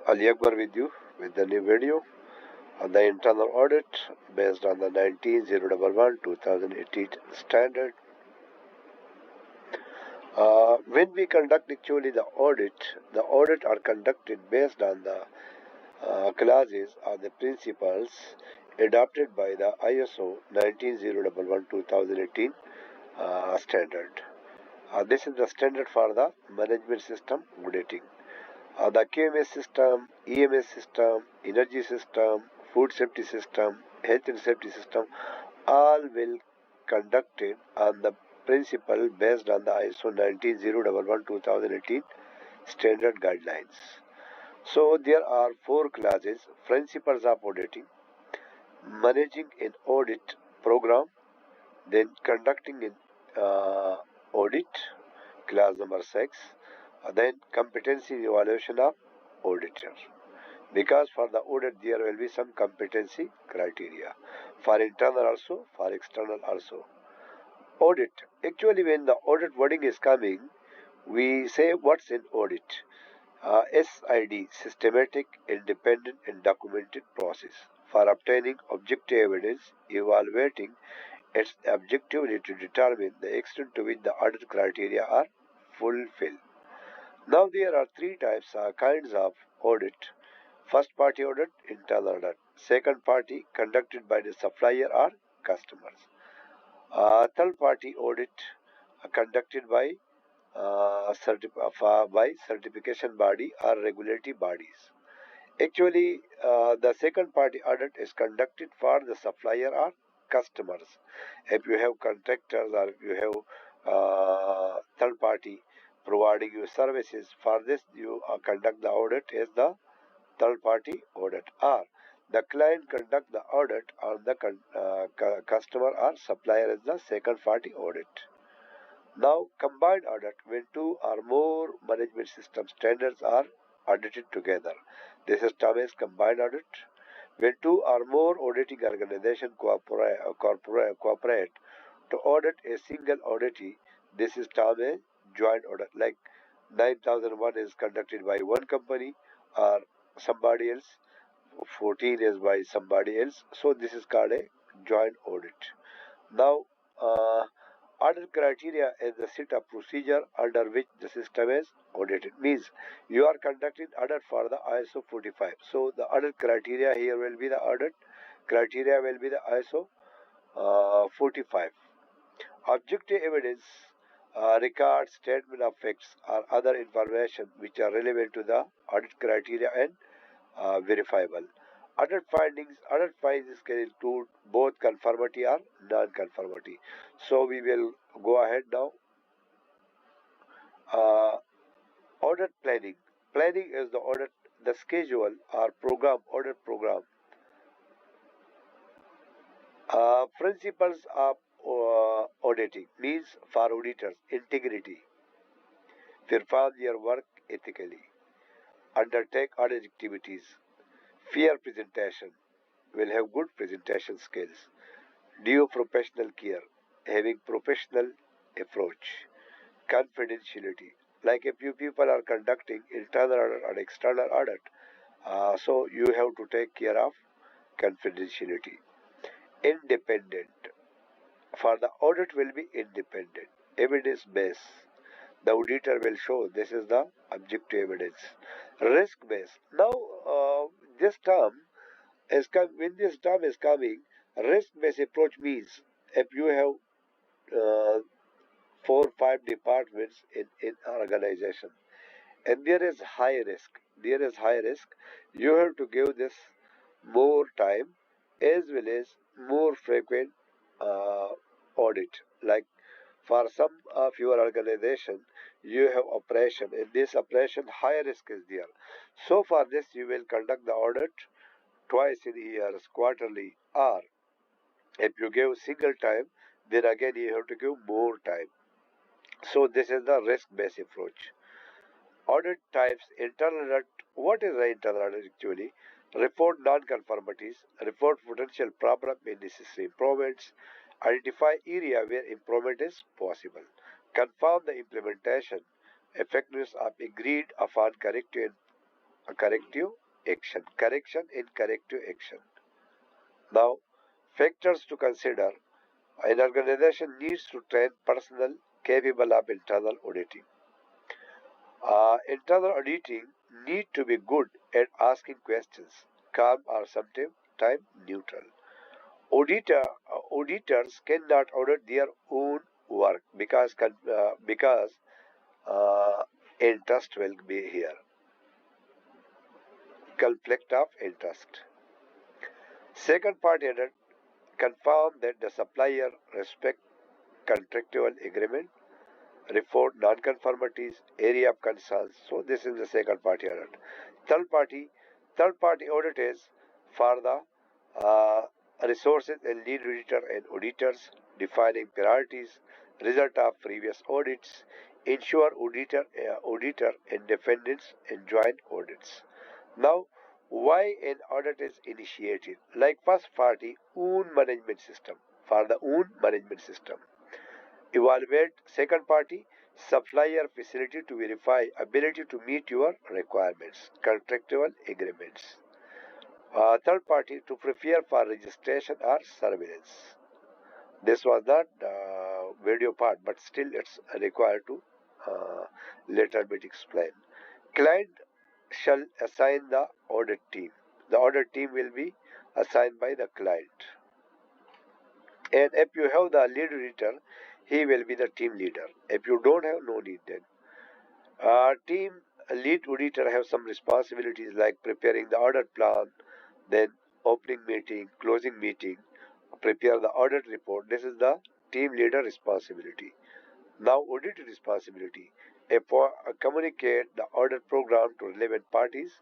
Ali Akbar with you with the new video on the internal audit based on the 19.011/2018 standard. When we conduct actually the audit are conducted based on the clauses or the principles adopted by the ISO 19.011/2018 standard. This is the standard for the management system auditing. The QMS system, EMS system, energy system, food safety system, health and safety system, all will conducted on the principle based on the ISO 19.011/2018 standard guidelines. So there are four classes: principles of auditing, managing an audit program, then conducting an audit, class number 6, then competency evaluation of auditor. Because for the audit there will be some competency criteria for internal also, for external also. Audit. Actually, when the audit wording is coming, we say what's an audit. SID, systematic, independent and documented process for obtaining objective evidence, evaluating its objectivity to determine the extent to which the audit criteria are fulfilled. Now there are three types kinds of audit. First party audit, internal audit. Second party, conducted by the supplier or customers. Third party audit, conducted by certification body or regulatory bodies. Actually, the second party audit is conducted for the supplier or customers. If you have contractors or if you have third party providing you services, for this you conduct the audit as the third party audit, or the client conduct the audit on the customer or supplier as the second party audit. Now combined audit, when two or more management system standards are audited together. This is termed as combined audit. When two or more auditing organizations cooperate to audit a single auditee, this is termed a joint audit. Like 9001 is conducted by one company or somebody else, 14 is by somebody else. So this is called a joint audit. Now, audit criteria is the set of procedure under which the system is audited. Means you are conducting audit for the ISO 45. So the audit criteria here will be the audit criteria will be the ISO 45. Objective evidence, records, statement of facts, or other information which are relevant to the audit criteria and verifiable. Audit findings can include both conformity or non-conformity. So we will go ahead now. Audit planning. Planning is the audit, the schedule or program, audit program. Principles of auditing means for auditors: integrity, perform their work ethically, undertake audit activities, fair presentation, will have good presentation skills, due professional care, having professional approach, confidentiality. Like if you people are conducting internal audit or external audit, so you have to take care of confidentiality. Independent. For the audit will be independent, evidence based. The auditor will show this is the objective evidence. Risk based. Now this term is when this term is coming, risk based approach means if you have 4 or 5 departments in an organization and there is high risk, you have to give this more time as well as more frequent audit. Like for some of your organization, you have operation. In this operation, high risk is there. So for this, you will conduct the audit twice in years, quarterly, or if you give single time, then again you have to give more time. So this is the risk-based approach. Audit types, internal audit. What is the internal audit actually? Report non-conformities, report potential problem and necessary improvements, identify area where improvement is possible, confirm the implementation, effectiveness of agreed upon corrective a corrective action. Correction in corrective action. Now, factors to consider. An organization needs to train personnel capable of internal auditing. Internal auditing need to be good at asking questions, calm or sometimes time neutral. Auditors cannot audit their own work because interest will be here. Conflict of interest. Second party audit confirm that the supplier respect contractual agreement, report non-conformities, area of concerns. So this is the second party audit. Third party audit is for the resources and lead auditor and auditors, defining priorities, result of previous audits, ensure auditor independence and joint audits. Now, why an audit is initiated? Like first party own management system, for the own management system. Evaluate second party supplier facility to verify ability to meet your requirements, contractual agreements. Third party to prepare for registration or surveillance. This was not video part, but still it's required to later bit explain. Client shall assign the audit team. The audit team will be assigned by the client. And if you have the lead auditor, he will be the team leader. If you don't have, no need then. Team lead auditor have some responsibilities like preparing the audit plan, then opening meeting, closing meeting, prepare the audit report. This is the team leader responsibility. Now audit responsibility. Communicate the audit program to relevant parties,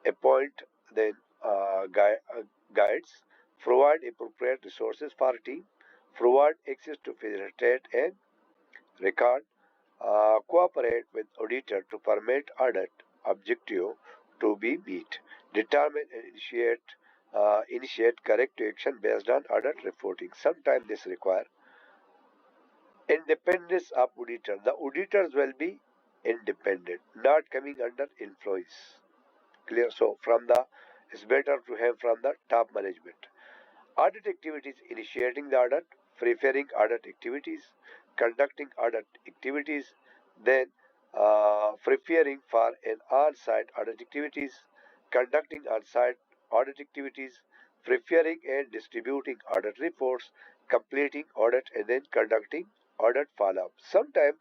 appoint then guides, provide appropriate resources for team, provide access to facilitate and record, cooperate with auditor to permit audit objective to be met, determine and initiate corrective action based on audit reporting. Sometimes this require independence of auditor. The auditors will be independent, not coming under influence. Clear? So from the it's better to have from the top management. Audit activities: initiating the audit, preparing audit activities, conducting audit activities, then preparing for an on-site audit activities, conducting on-site audit activities, preparing and distributing audit reports, completing audit and then conducting audit follow-up. Sometimes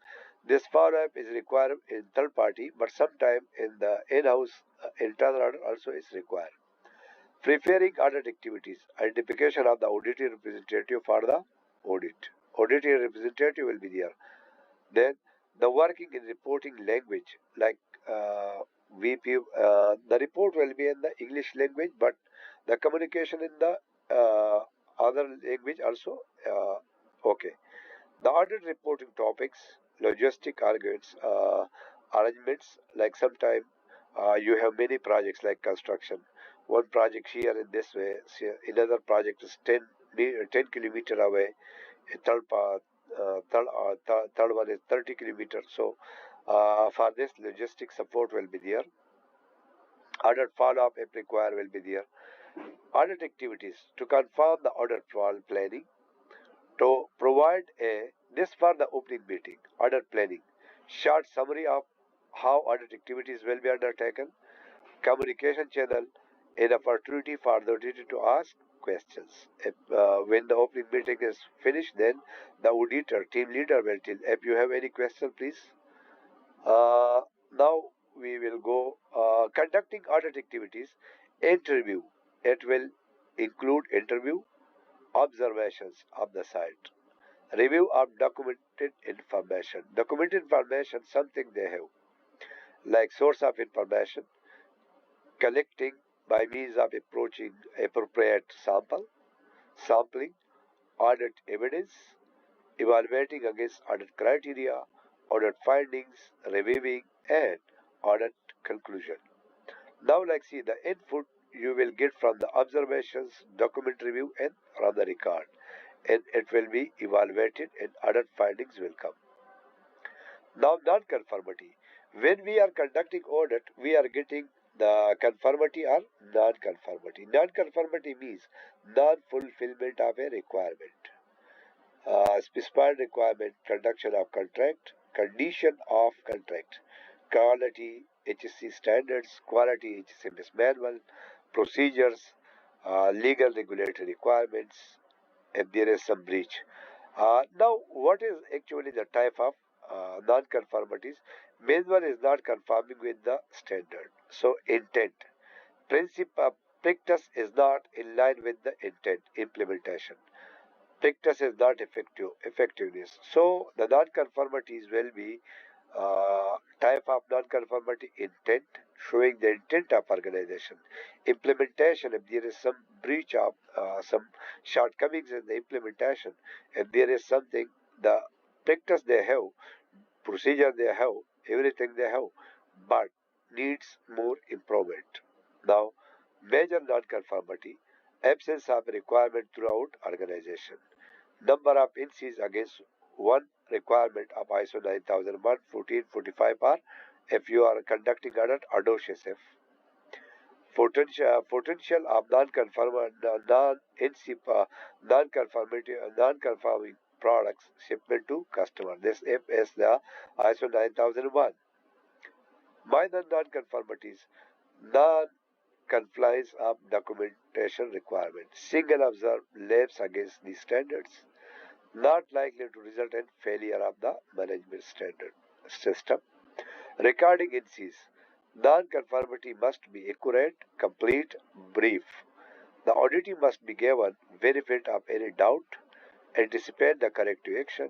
this follow-up is required in third party, but sometimes in the in-house internal audit also is required. Preparing audit activities, identification of the auditing representative for the audit. Auditing representative will be there. Then the working in reporting language, like VP, the report will be in the English language, but the communication in the other language also okay. The audit reporting topics, logistic arguments, arrangements, like sometime you have many projects like construction. One project here in this way, another project is 10 kilometer away, third one is 30 kilometers. So for this logistic support will be there. Audit follow-up if required will be there. Audit activities to confirm the audit planning, to provide this for the opening meeting, audit planning, short summary of how audit activities will be undertaken, communication channel, an opportunity for the auditor to ask questions. If, when the opening meeting is finished, then the auditor, team leader will tell, if you have any question, please. Now we will go conducting audit activities, interview. It will include interview, observations of the site, review of documented information. Documented information, something they have, like source of information, collecting by means of approaching appropriate sampling, audit evidence, evaluating against audit criteria, audit findings, reviewing, and audit conclusion. Now, like see the input you will get from the observations, document review, and from the record, and it will be evaluated and audit findings will come. Now, non-conformity. When we are conducting audit, we are getting the conformity or non-conformity. Non-conformity means non-fulfillment of a requirement. Specified requirement, conduction of contract, condition of contract, quality HSE standards, quality HSMS manual, procedures, legal regulatory requirements, if there is some breach. Now, what is actually the type of non-conformities? Main one is not conforming with the standard. So, intent. Practice is not in line with the intent. Implementation. Practice is not effectiveness. So, the non-conformities will be type of non-conformity: intent, showing the intent of organization; implementation, if there is some breach of some shortcomings in the implementation; if there is something, the practice they have, procedure they have, everything they have, but needs more improvement. Now, major non-conformity: absence of requirement throughout organization; number of instances against one requirement of ISO 9001, 1445 or if you are conducting audit, ADOSH-SF. Potential of non-conforming products shipment to customer. This is the ISO 9001. Minor non-conformities: non-compliance of documentation requirements, single observed lapse against the standards, not likely to result in failure of the management standard system. Recording instances: non-conformity must be accurate, complete, brief. The auditee must be given benefit of any doubt, anticipate the corrective action.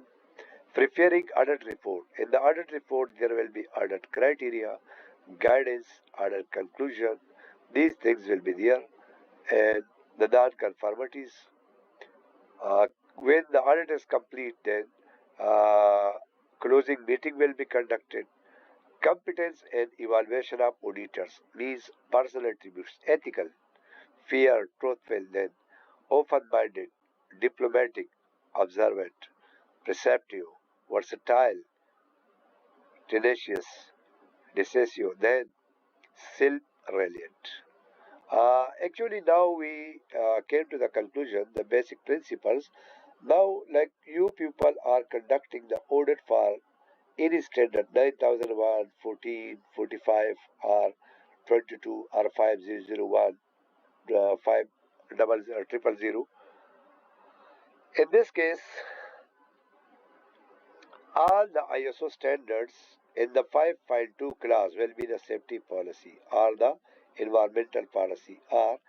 Preparing audit report. In the audit report, there will be audit criteria, guidance, audit conclusion. These things will be there. And the non-conformities. When the audit is complete, then closing meeting will be conducted. Competence and evaluation of auditors means personal attributes: ethical, fair, truthful, then open-minded, diplomatic, observant, perceptive, versatile, tenacious, decisive, then self-reliant. Actually, now we came to the conclusion, the basic principles. Now, like you people are conducting the audit for any standard 9001, 14, 45, or 22, or 5001, 5000. In this case, all the ISO standards in the 5.2 class will be the safety policy, or the environmental policy, or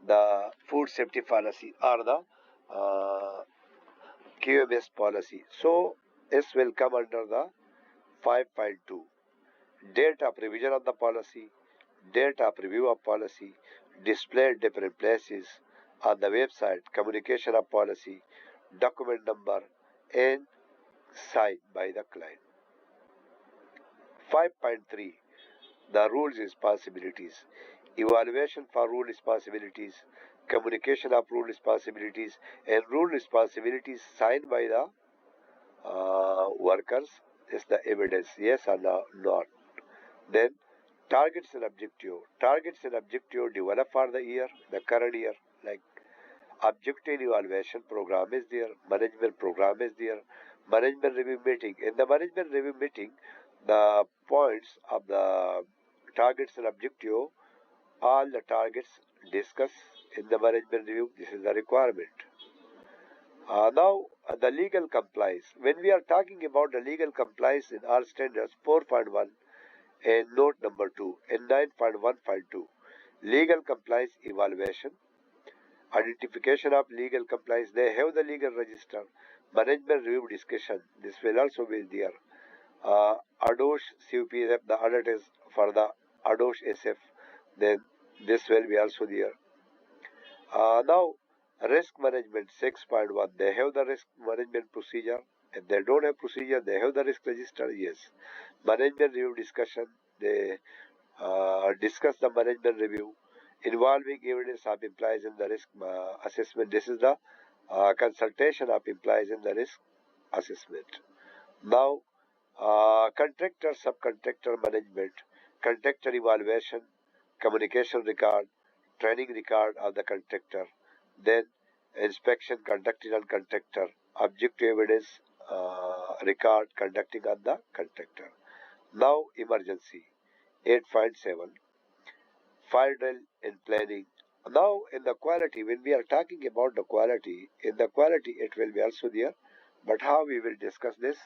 the food safety policy, or the QMS policy. So, this will come under the 5.2. Date of revision of the policy, date of review of policy, displayed different places on the website, communication of policy, document number, and signed by the client. 5.3. The rules responsibilities, evaluation for rule responsibilities, communication of rule responsibilities, and rule responsibilities signed by the workers is the evidence, yes or no, not. Then targets and objective. Targets and objective developed for the year, the current year, like objective evaluation program is there, management program is there, management review meeting. In the management review meeting, the points of the targets and objective, all the targets discussed in the management review. This is the requirement. Now, the legal compliance. When we are talking about the legal compliance in our standards 4.1 and note number 2 and 9.1.2, legal compliance evaluation, identification of legal compliance. They have the legal register, management review discussion. This will also be there. ADOSH CUPSF, the audit is for the ADOSH SF. Then this will be also there. Now, risk management 6.1. They have the risk management procedure. If they don't have procedure, they have the risk register. Yes. Management review discussion. They discuss the management review involving evidence of implies in the risk assessment. This is the consultation of implies in the risk assessment. Now, contractor subcontractor management, contractor evaluation, communication record, training record of the contractor, then inspection conducted on contractor, objective evidence record conducting on the contractor. Now emergency 8.7 fire drill in planning. Now in the quality, when we are talking about the quality, in the quality it will be also there, but how we will discuss this?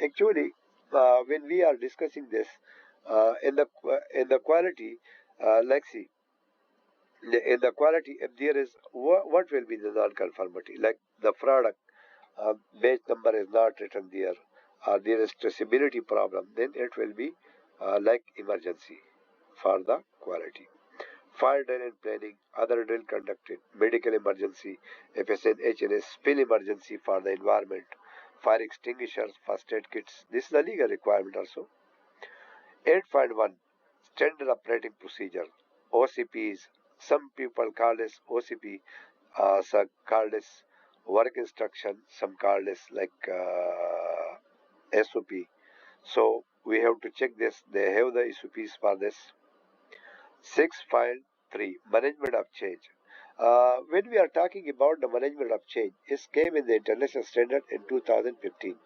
Actually, when we are discussing this in the quality, like see, in the quality, if there is what will be the non-conformity, like the product batch number is not written there, there is traceability problem, then it will be like emergency for the quality. Fire drill and planning, other drill conducted, medical emergency, FSN, HNS, spill emergency for the environment, fire extinguishers, first aid kits. This is a legal requirement also. 8.1 Standard Operating Procedure, OCPs. Some people call this OCP, some call this work instruction, some call this like SOP. So we have to check this. They have the SOPs for this. 6.3 Management of Change. When we are talking about the management of change, it came in the international standard in 2015.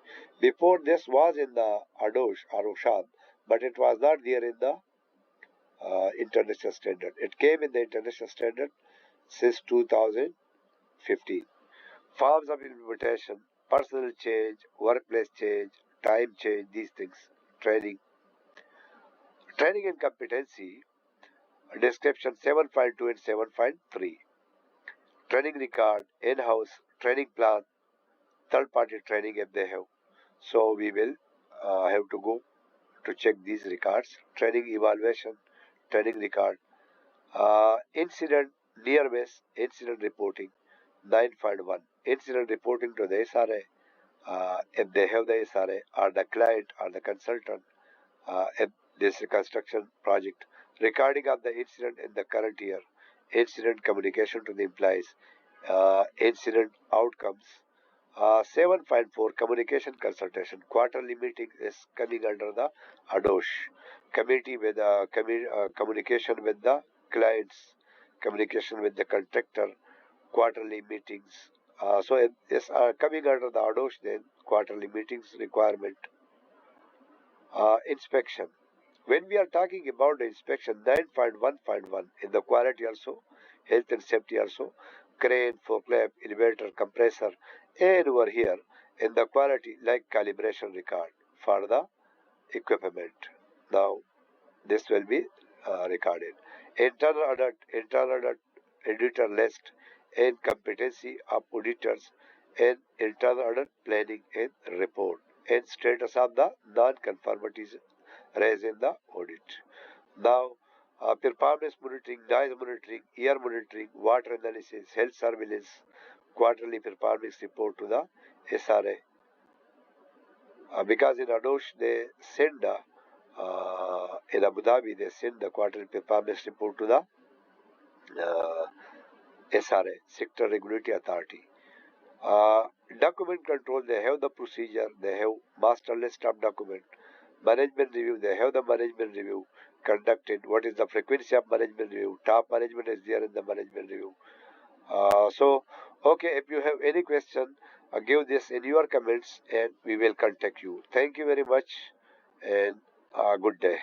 Before this was in the ADOSH or OSHAD, but it was not there in the international standard. It came in the international standard since 2015. Forms of implementation, personal change, workplace change, time change, these things. Training. Training and competency, description 7.2 and 7.3. Training record, in-house, training plan, third-party training if they have. So we will have to go to check these records. Training evaluation, training record, incident near miss, incident reporting, 9.1. Incident reporting to the SRA, if they have the SRA, or the client or the consultant, if this is a construction project. Recording of the incident in the current year, incident communication to the employees, incident outcomes. 7.4 Communication consultation. Quarterly meeting is coming under the ADOSH. Committee with communication with the clients, communication with the contractor, quarterly meetings. So it is coming under the ADOSH, then quarterly meetings requirement. Inspection. When we are talking about the inspection, 9.1.1 in the quality also, health and safety also, crane, forklift, elevator, compressor, and over here in the quality like calibration record for the equipment. Now this will be recorded. Internal audit, editor list, and competency of auditors, and internal audit planning and report, and status of the non-conformities raised in the audit. Now, performance monitoring, noise monitoring, air monitoring, water analysis, health surveillance, quarterly performance report to the SRA. Because in ADOSH they send in Abu Dhabi they send the quarterly performance report to the SRA, Sector Regulatory Authority. Document control, they have the procedure, they have master list of document. Management review, they have the management review conducted. What is the frequency of management review? Top management is there in the management review. So, okay, if you have any question, give this in your comments and we will contact you. Thank you very much and good day.